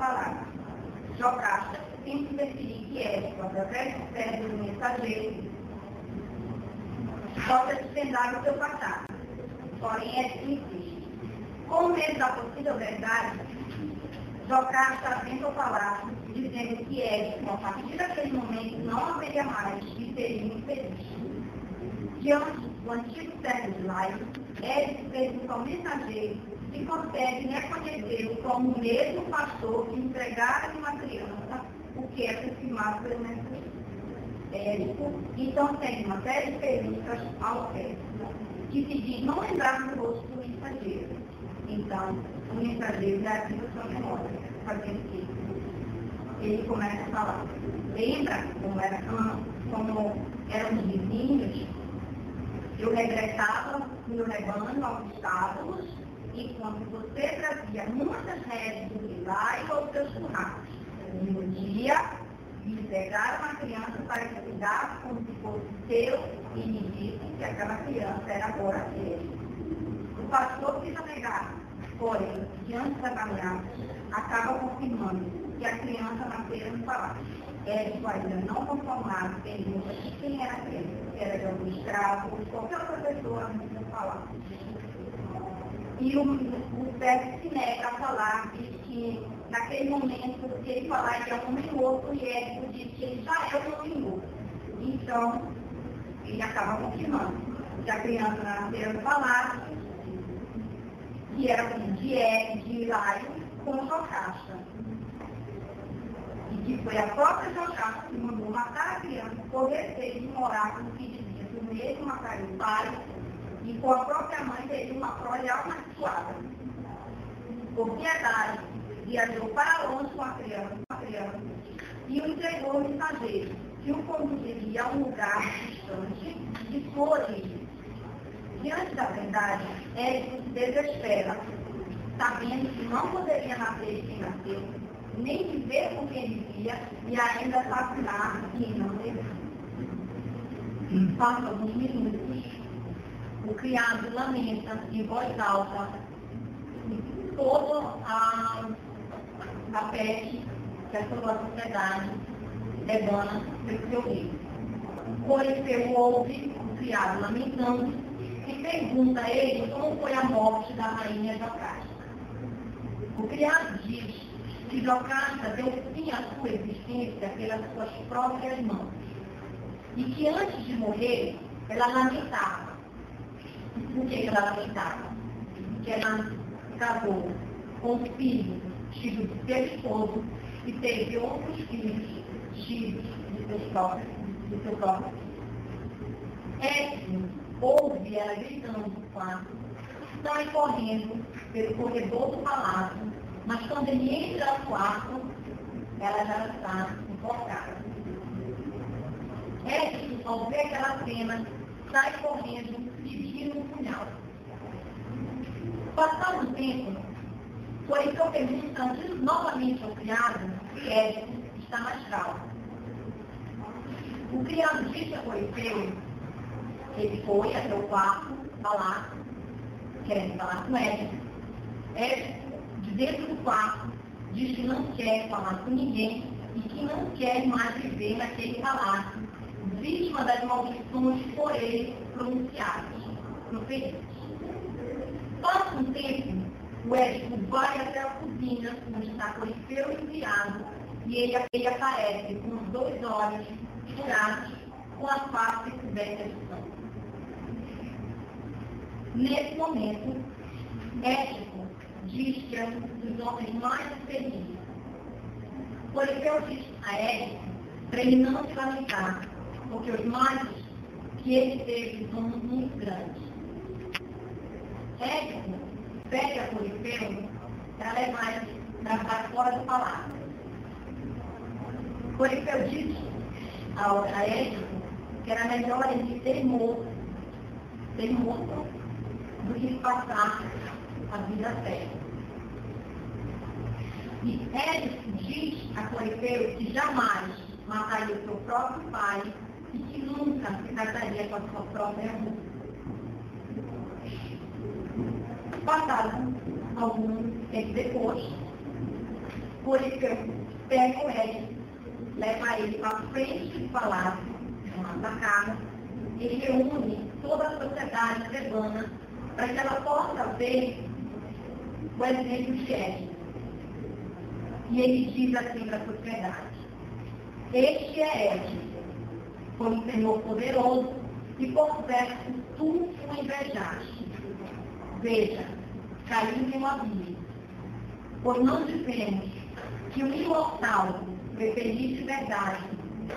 palavra. Jocasta tem que definir que Édipo, através do cérebro do mensageiro, possa desvendar o seu passado. Porém, Édipo insiste. Com medo da possível verdade, Jocasta tenta falar, dizendo que Édipo, a partir daquele momento, não haveria mais e seria infeliz. Diante do antigo cérebro de Laio, Édipo pergunta ao mensageiro se consegue reconhecê-lo como o mesmo pastor que entregara uma criança, o que é confirmado pelo mensageiro. Édipo então segue uma série de perguntas ao Édipo, que se diz não lembrar do rosto do mensageiro. Então, o mensageiro já ativa sua memória, fazendo que ele começa a falar. Lembra como eram os vizinhos? Eu regressava no rebanho aos estábulos, enquanto você trazia muitas redes do lá e aos seus currais. No dia, me pegaram uma criança para que cuidasse como se fosse seu e me disse que aquela criança era agora dele. O pastor precisa negar, porém, diante da caminhada, acaba confirmando que a criança nasceu no palácio. Édipo ainda não conformado, pergunta quem era a criança, se era de algum escravo ou qualquer outra pessoa no palácio. E o verso se nega a falar, diz que naquele momento, se ele falar de algum minuto, e Édipo diz que ele já é um minuto. Então, ele acaba confirmando que a criança nasceu no palácio, que era de Laio com Jocasta. E que foi a própria Jocasta que mandou matar a criança por receio de morar com o que dizia que o mesmo mataria o pai, e com a própria mãe teria uma prole amaldiçoada. Por piedade, viajou para longe com a criança e o entregou ao mensageiro, que o conduziria a um lugar distante de sua origem. Diante da verdade, Édipo se desespera, sabendo que não poderia nascer de quem nasceu, nem viver com quem vivia e ainda assassinar quem não devia. Passam alguns minutos, o criado lamenta em voz alta toda a peste que assolou a sociedade debana pelo seu rei. Corifeu ouve o criado lamentando e pergunta a ele como foi a morte da rainha Jocasta. O criado diz que Jocasta deu fim à sua existência pelas suas próprias mãos e que antes de morrer ela lamentava. Por que ela lamentava? Porque ela casou com o filho tido de seu esposo e teve outros filhos tidos de seu próprio filho. Édipo ouve ela gritando no quarto, sai correndo pelo corredor do palácio, mas quando ele entra no quarto, ela já está enforcada. Édipo, ao ver aquela cena, sai correndo e tira um punhal. Passado o tempo, Corifeu pergunta novamente ao criado se Édipo está mais calmo. O criado disse a Corifeu que ele foi até o quarto falar, querendo falar com Édipo. Édipo, de dentro do quarto, diz que não quer falar com ninguém e que não quer mais viver naquele palácio, vítima das maldições por ele pronunciadas, proferidas. Passa um tempo, o Édipo vai até a cozinha, onde está Corifeu e o criado, e ele aparece com os 2 olhos furados, com a face coberta de sangue. Nesse momento, Édipo diz que é um dos homens mais felizes. Corifeu diz a Édipo para ele não se lamentar, porque os males que ele teve são muito grandes. Édipo pede a Corifeu para levar ele para fora do palácio. Corifeu diz a Édipo que era melhor ele ter morto do que passar a vida séria. E Édipo diz a Corifeu que jamais mataria o seu próprio pai e que nunca se casaria com a sua própria irmã. Passado algum tempo depois, Por isso que eu pego ele, levo ele para frente do palácio, da casa, e reúne toda a sociedade tebana para que ela possa ver o exemplo de Édipo. E ele diz assim para a sociedade: este é Édipo, foi um senhor poderoso e por verso tu o invejaste. Veja, caiu em um abismo, pois não dizemos que o imortal preferiste verdade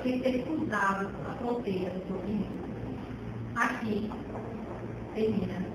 sem ter cruzado a fronteira do outro mundo. Aqui termina